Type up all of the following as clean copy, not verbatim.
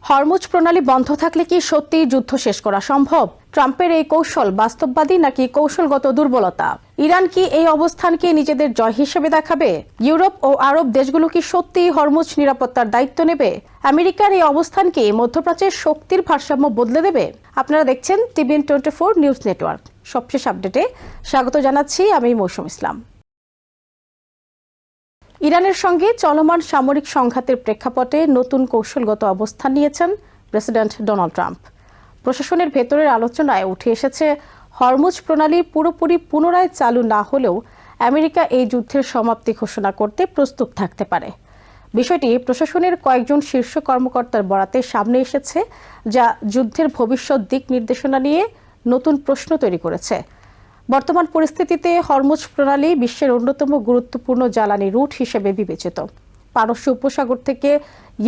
Hormuz প্রণালী বন্ধ থাকলে কি সত্যিই যুদ্ধ শেষ করা সম্ভব? ট্রাম্পের এই কৌশল বাস্তববাদী নাকি কৌশলগত দুর্বলতা? ইরান কি এই অবস্থানকে নিজেদের জয় হিসেবে দেখাবে? ইউরোপ ও আরব দেশগুলো কি সত্যিই হরমুজ নিরাপত্তার দায়িত্ব নেবে? আমেরিকার এই অবস্থান কি মধ্যপ্রাচ্যের শক্তির ভারসাম্য বদলে দেবে? আপনারা দেখছেন টিভিএন 24 নিউজ নেটওয়ার্ক। সবশেষ আপডেটে স্বাগত জানাচ্ছি আমি মৌসুম ইসলাম। ইরানের সঙ্গে চলমান সামরিক সংঘাতের প্রেক্ষাপটে নতুন কৌশলগত অবস্থান নিয়েছেন প্রেসিডেন্ট ডোনাল্ড ট্রাম্প। প্রশাসনের ভেতরের আলোচনায় উঠে এসেছে হরমুজ প্রণালী পুরোপুরি পুনরায় চালু না হলেও আমেরিকা এই যুদ্ধের সমাপ্তি ঘোষণা করতে প্রস্তুত থাকতে পারে। বিষয়টি প্রশাসনের কয়েকজন শীর্ষ কর্মকর্তার বরাতে সামনে এসেছে, যা যুদ্ধের ভবিষ্যৎ দিক নির্দেশনা নিয়ে নতুন প্রশ্ন তৈরি করেছে। বর্তমান পরিস্থিতিতে হরমুজ প্রণালী বিশ্বের অন্যতম গুরুত্বপূর্ণ জ্বালানি রুট হিসেবে বিবেচিত। পারস্য উপসাগর থেকে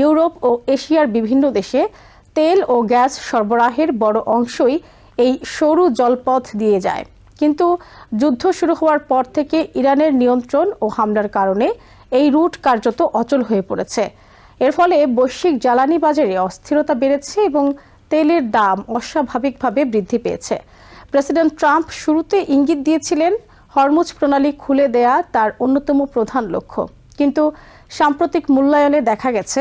ইউরোপ ও এশিয়ার বিভিন্ন দেশে তেল ও গ্যাস সরবরাহের বড় অংশই এই সরু জলপথ দিয়ে যায়। কিন্তু যুদ্ধ শুরু হওয়ার পর থেকে ইরানের নিয়ন্ত্রণ ও হামলার কারণে এই রুট কার্যত অচল হয়ে পড়েছে। এর ফলে বৈশ্বিক জ্বালানি বাজারে অস্থিরতা বেড়েছে এবং তেলের দাম অস্বাভাবিকভাবে বৃদ্ধি পেয়েছে। প্রেসিডেন্ট ট্রাম্প শুরুতে ইঙ্গিত দিয়েছিলেন হরমুজ প্রণালী খুলে দেয়া তার অন্যতম প্রধান লক্ষ্য, কিন্তু সাম্প্রতিক মূল্যায়নে দেখা গেছে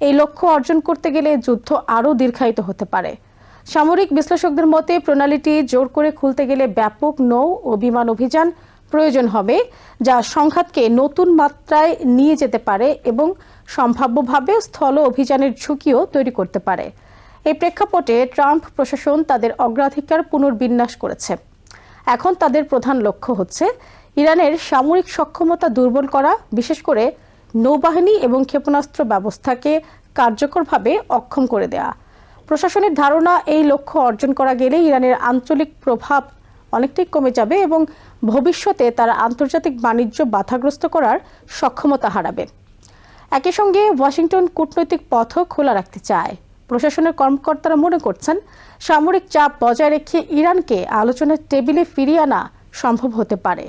এই লক্ষ্য অর্জন করতে গেলে যুদ্ধ আরও দীর্ঘায়িত হতে পারে। সামরিক বিশ্লেষকদের মতে প্রণালীটি জোর করে খুলতে গেলে ব্যাপক নৌ ও বিমান অভিযান প্রয়োজন হবে, যা সংঘাতকে নতুন মাত্রায় নিয়ে যেতে পারে এবং সম্ভাব্যভাবে স্থল অভিযানের ঝুঁকিও তৈরি করতে পারে। এই প্রেক্ষাপটে ট্রাম্প প্রশাসন তাদের অগ্রাধিকার পুনর্বিন্যাস করেছে। এখন তাদের প্রধান লক্ষ্য হচ্ছে ইরানের সামরিক সক্ষমতা দুর্বল করা, বিশেষ করে নৌবাহিনী এবং ক্ষেপণাস্ত্র ব্যবস্থাকে কার্যকরভাবে অক্ষম করে দেয়া। প্রশাসনের ধারণা এই লক্ষ্য অর্জন করা গেলে ইরানের আঞ্চলিক প্রভাব অনেকটাই কমে যাবে এবং ভবিষ্যতে তারা আন্তর্জাতিক বাণিজ্য বাধাগ্রস্ত করার সক্ষমতা হারাবে। একই সঙ্গে ওয়াশিংটন কূটনৈতিক পথও খোলা রাখতে চায়। প্রশাসনের কর্মকর্তারা মনে করছেন সামরিক চাপ বজায় রেখে ইরানকে আলোচনার টেবিলে ফিরিয়ে আনা সম্ভব হতে পারে।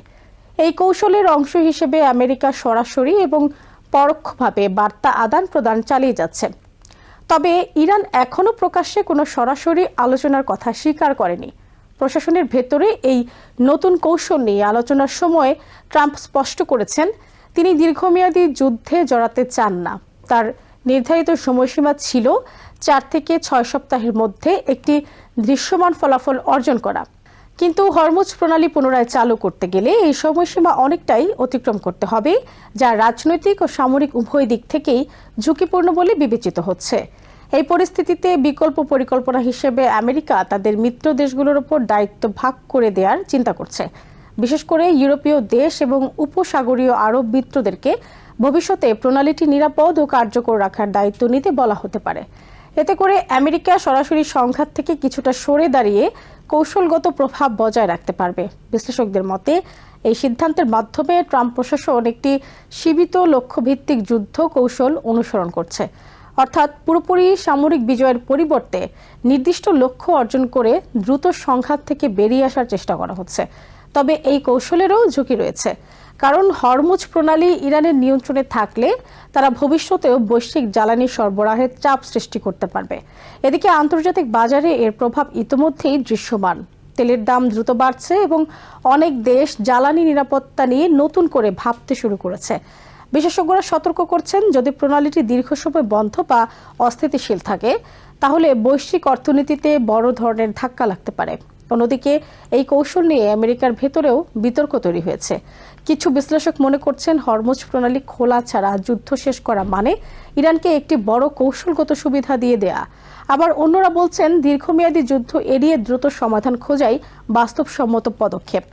এই কৌশলের অংশ হিসেবে আমেরিকা সরাসরি এবং পরোক্ষভাবে বার্তা আদান প্রদান চালিয়ে যাচ্ছে। তবে ইরান এখনও প্রকাশ্যে কোনো সরাসরি আলোচনার কথা স্বীকার করেনি। প্রশাসনের ভেতরে এই নতুন কৌশল নিয়ে আলোচনার সময় ট্রাম্প স্পষ্ট করেছেন তিনি দীর্ঘমেয়াদী যুদ্ধে জড়াতে চান না। তার নির্ধারিত সময়সীমা ছিল 4 থেকে 6 সপ্তাহের মধ্যে একটি দৃশ্যমান ফলাফল অর্জন করা। কিন্তু হরমুজ প্রণালী পুনরায় চালু করতে গেলে এই সময়সীমা অনেকটাই অতিক্রম করতে হবে, যা রাজনৈতিক ও সামরিক উভয় দিক থেকেই ঝুঁকিপূর্ণ বলে বিবেচিত হচ্ছে। এই পরিস্থিতিতে বিকল্প পরিকল্পনা হিসেবে আমেরিকা তাদের মিত্র দেশগুলোর উপর দায়িত্ব ভাগ করে দেওয়ার চিন্তা করছে। বিশেষ করে ইউরোপীয় দেশ এবং উপসাগরীয় আরব মিত্রদেরকে ভবিষ্যতে প্রণালীটি নিরাপদ ও কার্যকর রাখার দায়িত্ব নিতে বলা হতে পারে। এতে করে আমেরিকা সরাসরি সংঘাত থেকে কিছুটা সরে দাঁড়িয়ে কৌশলগত প্রভাব বজায় রাখতে পারবে। বিশ্লেষকদের মতে এই সিদ্ধান্তের মাধ্যমে ট্রাম্প প্রশাসন একটি সীমিত লক্ষ্যভিত্তিক যুদ্ধ কৌশল অনুসরণ করছে, অর্থাৎ পুরোপুরি সামরিক বিজয়ের পরিবর্তে নির্দিষ্ট লক্ষ্য অর্জন করে দ্রুত সংঘাত থেকে বেরিয়ে আসার চেষ্টা করা হচ্ছে। তবে এই কৌশলেরও ঝুঁকি রয়েছে, কারণ হরমুজ প্রণালী ইরানের নিয়ন্ত্রণে থাকলে তারা ভবিষ্যতেও বৈশ্বিক জ্বালানি সরবরাহের চাপ সৃষ্টি করতে পারবে। এদিকে আন্তর্জাতিক বাজারে এর প্রভাব ইতিমধ্যেই দৃশ্যমান। তেলের দাম দ্রুত বাড়ছে এবং অনেক দেশ জ্বালানি নিরাপত্তা নিয়ে নতুন করে ভাবতে শুরু করেছে। বিশেষজ্ঞরা সতর্ক করছেন যদি প্রণালীটি দীর্ঘ সময় বন্ধ বা অস্থিতিশীল থাকে তাহলে বৈশ্বিক অর্থনীতিতে বড় ধরনের ধাক্কা লাগতে পারে। অন্যদিকে এই কৌশল নিয়ে আমেরিকার ভেতরেও বিতর্ক তৈরি হয়েছে। কিছু বিশ্লেষক মনে করছেন হরমুজ প্রণালী খোলা ছাড়া যুদ্ধ শেষ করা মানে ইরানকে একটি বড় কৌশলগত সুবিধা দিয়ে দেয়া। আবার অন্যরা বলছেন দীর্ঘমেয়াদী যুদ্ধ এড়িয়ে দ্রুত সমাধান খোঁজাই বাস্তবসম্মত পদক্ষেপ।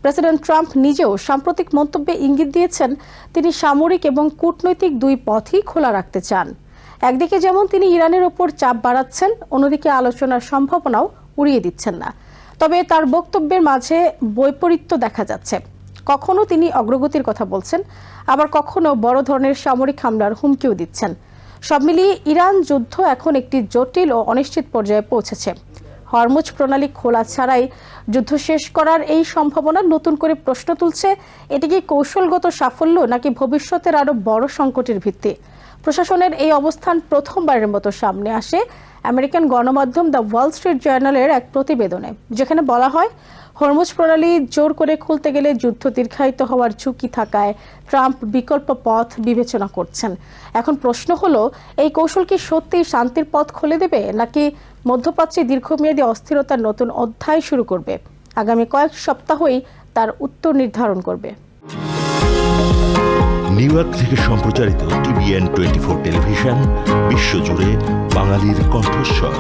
প্রেসিডেন্ট ট্রাম্প নিজেও সাম্প্রতিক মন্তব্যে ইঙ্গিত দিয়েছেন তিনি সামরিক এবং কূটনৈতিক দুই পথই খোলা রাখতে চান। একদিকে যেমন তিনি ইরানের ওপর চাপ বাড়াচ্ছেন, অন্যদিকে আলোচনার সম্ভাবনাও উড়িয়ে দিচ্ছেন না। তবে তার বক্তব্যের মাঝে বৈপরীত্য দেখা যাচ্ছে। কখনো তিনি অগ্রগতির কথা বলছেন, আবার কখনো বড় ধরনের সামরিক হামলার হুমকিও দিচ্ছেন। সব মিলিয়ে ইরান যুদ্ধ এখন একটি জটিল ও অনিশ্চিত পর্যায়ে পৌঁছেছে। হরমুজ প্রণালী খোলা ছাড়াই যুদ্ধ শেষ করার এই সম্ভাবনা নতুন করে প্রশ্ন তুলছে, এটি কি কৌশলগত সাফল্য নাকি ভবিষ্যতের আরো বড় সংকটের ভিত্তি? প্রশাসনের এই অবস্থান প্রথমবারের মতো সামনে আসে আমেরিকান গণমাধ্যম দ্য ওয়াল স্ট্রিট জার্নালের এক প্রতিবেদনে, যেখানে বলা হয় হরমুজ প্রণালী জোর করে খুলতে গেলে যুদ্ধ দীর্ঘায়িত হওয়ার ঝুঁকি থাকায় ট্রাম্প বিকল্প পথ বিবেচনা করছেন। এখন প্রশ্ন হলো, এই কৌশল কি সত্যিই শান্তির পথ খুলে দেবে, নাকি মধ্যপ্রাচ্যে দীর্ঘমেয়াদী অস্থিরতার নতুন অধ্যায় শুরু করবে? আগামী কয়েক সপ্তাহই তার উত্তর নির্ধারণ করবে। নিউ ইয়র্ক থেকে সম্প্রচারিত TVN 24 টেলিভিশন, বিশ্বজুড়ে বাঙালির কণ্ঠস্বর।